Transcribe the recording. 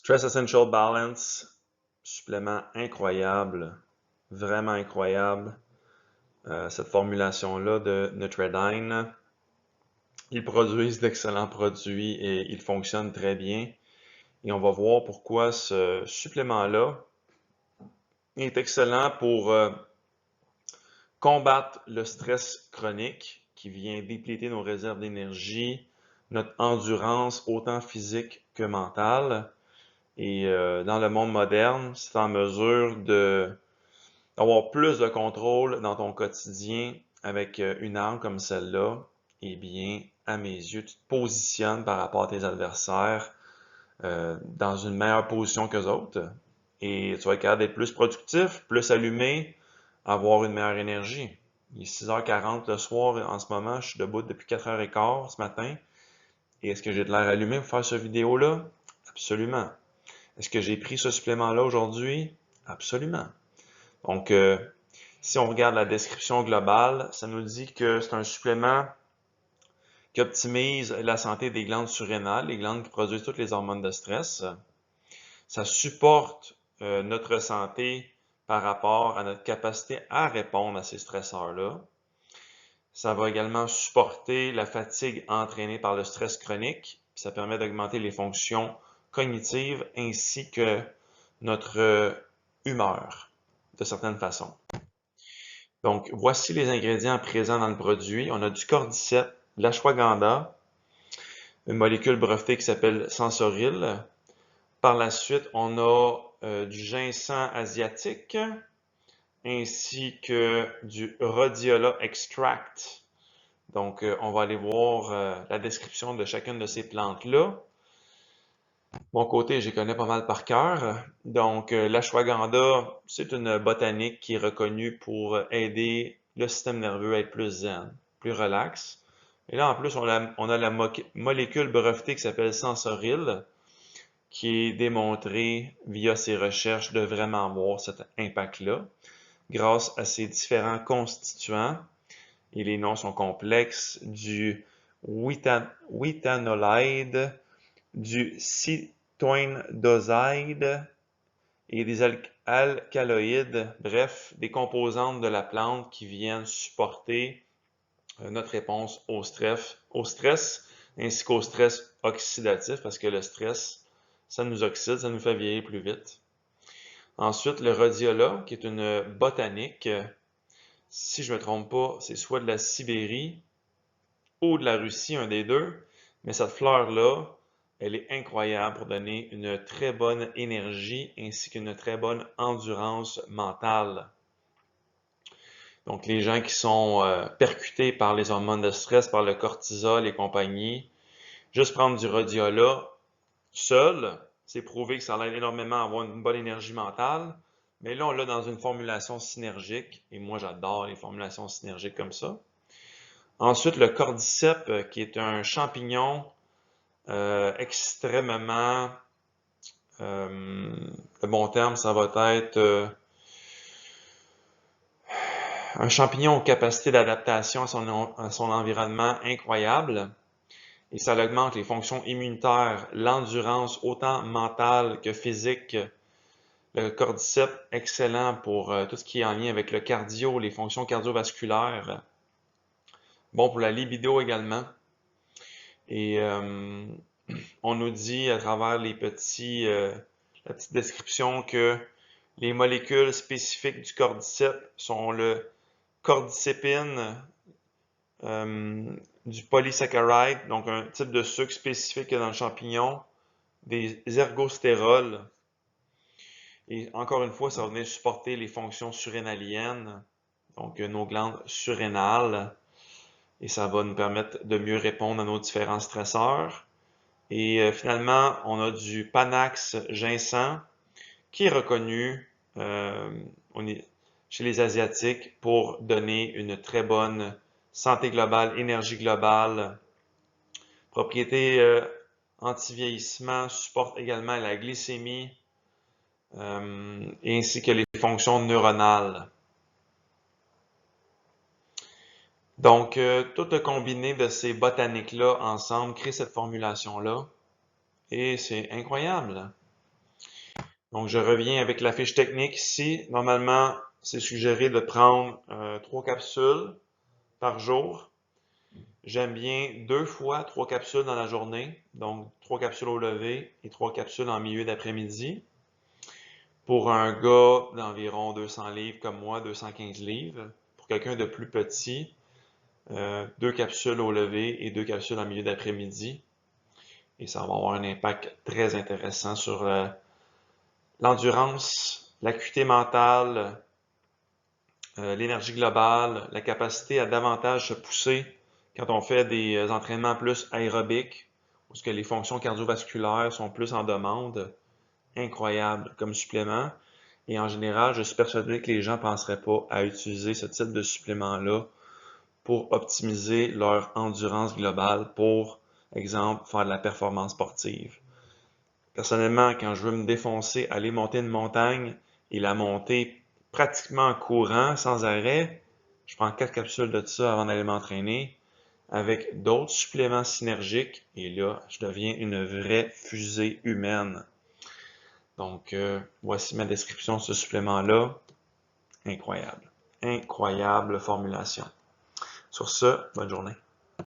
Stress Essential Balance, supplément incroyable, vraiment incroyable. Cette formulation-là de Nutridyne. Ils produisent d'excellents produits et ils fonctionnent très bien. Et on va voir pourquoi ce supplément-là est excellent pour combattre le stress chronique qui vient dépléter nos réserves d'énergie, notre endurance autant physique que mentale. Et dans le monde moderne, c'est en mesure d'avoir plus de contrôle dans ton quotidien avec une arme comme celle-là. Eh bien, à mes yeux, tu te positionnes par rapport à tes adversaires dans une meilleure position qu'eux autres. Et tu vas être capable d'être plus productif, plus allumé, avoir une meilleure énergie. Il est 6h40 le soir en ce moment, je suis debout depuis 4h15 ce matin. Et est-ce que j'ai de l'air allumé pour faire cette vidéo-là? Absolument. Est-ce que j'ai pris ce supplément-là aujourd'hui? Absolument. Donc, si on regarde la description globale, ça nous dit que c'est un supplément qui optimise la santé des glandes surrénales, les glandes qui produisent toutes les hormones de stress. Ça supporte notre santé par rapport à notre capacité à répondre à ces stresseurs-là. Ça va également supporter la fatigue entraînée par le stress chronique. Ça permet d'augmenter les fonctions cognitives ainsi que notre humeur de certaines façons. Donc, voici les ingrédients présents dans le produit. On a du cordyceps, de l'ashwagandha, une molécule brevetée qui s'appelle Sensoril. Par la suite, on a du ginseng asiatique ainsi que du rhodiola extract. Donc, on va aller voir la description de chacune de ces plantes-là. Mon côté, je les connais pas mal par cœur. Donc, l'ashwagandha, c'est une botanique qui est reconnue pour aider le système nerveux à être plus zen, plus relax. Et là, en plus, on a la molécule brevetée qui s'appelle Sensoril, qui est démontrée via ses recherches de vraiment avoir cet impact-là, grâce à ses différents constituants. Et les noms sont complexes, du withanolide, du citoindoside et des alcaloïdes, bref, des composantes de la plante qui viennent supporter notre réponse au stress ainsi qu'au stress oxydatif, parce que le stress, ça nous oxyde, ça nous fait vieillir plus vite. Ensuite, le rhodiola, qui est une botanique, si je ne me trompe pas, c'est soit de la Sibérie ou de la Russie, un des deux, mais cette fleur-là, elle est incroyable pour donner une très bonne énergie ainsi qu'une très bonne endurance mentale. Donc, les gens qui sont percutés par les hormones de stress, par le cortisol et compagnie, juste prendre du rhodiola seul, c'est prouvé que ça aide énormément à avoir une bonne énergie mentale. Mais là, on l'a dans une formulation synergique, et moi j'adore les formulations synergiques comme ça. Ensuite, le cordyceps, qui est un champignon extrêmement, le bon terme, ça va être un champignon aux capacités d'adaptation à son environnement incroyable. Et ça augmente les fonctions immunitaires, l'endurance autant mentale que physique. Le cordyceps, excellent pour tout ce qui est en lien avec le cardio, les fonctions cardiovasculaires. Bon pour la libido également. Et on nous dit à travers la petite description que les molécules spécifiques du cordyceps sont le cordycépine, du polysaccharide, donc un type de sucre spécifique dans le champignon, des ergostérols. Et encore une fois, ça va venir supporter les fonctions surrénaliennes, donc nos glandes surrénales, et ça va nous permettre de mieux répondre à nos différents stresseurs. Et finalement, on a du Panax ginseng qui est reconnu chez les Asiatiques pour donner une très bonne santé globale, énergie globale, propriété anti-vieillissement, supporte également la glycémie ainsi que les fonctions neuronales. Donc, tout le combiné de ces botaniques-là ensemble crée cette formulation-là et c'est incroyable. Donc, je reviens avec la fiche technique ici. Normalement, c'est suggéré de prendre 3 capsules par jour. J'aime bien 2 fois 3 capsules dans la journée, donc 3 capsules au lever et 3 capsules en milieu d'après-midi. Pour un gars d'environ 200 livres comme moi, 215 livres. Pour quelqu'un de plus petit, 2 capsules au lever et 2 capsules en milieu d'après-midi. Et ça va avoir un impact très intéressant sur l'endurance, l'acuité mentale, l'énergie globale, la capacité à davantage se pousser quand on fait des entraînements plus aérobiques, où ce que les fonctions cardiovasculaires sont plus en demande. Incroyable comme supplément. Et en général, je suis persuadé que les gens ne penseraient pas à utiliser ce type de supplément-là pour optimiser leur endurance globale pour, exemple, faire de la performance sportive. Personnellement, quand je veux me défoncer, aller monter une montagne et la monter pratiquement en courant, sans arrêt, je prends 4 capsules de ça avant d'aller m'entraîner avec d'autres suppléments synergiques et là, je deviens une vraie fusée humaine. Donc, voici ma description de ce supplément-là. Incroyable. Incroyable formulation. Sur ce, bonne journée.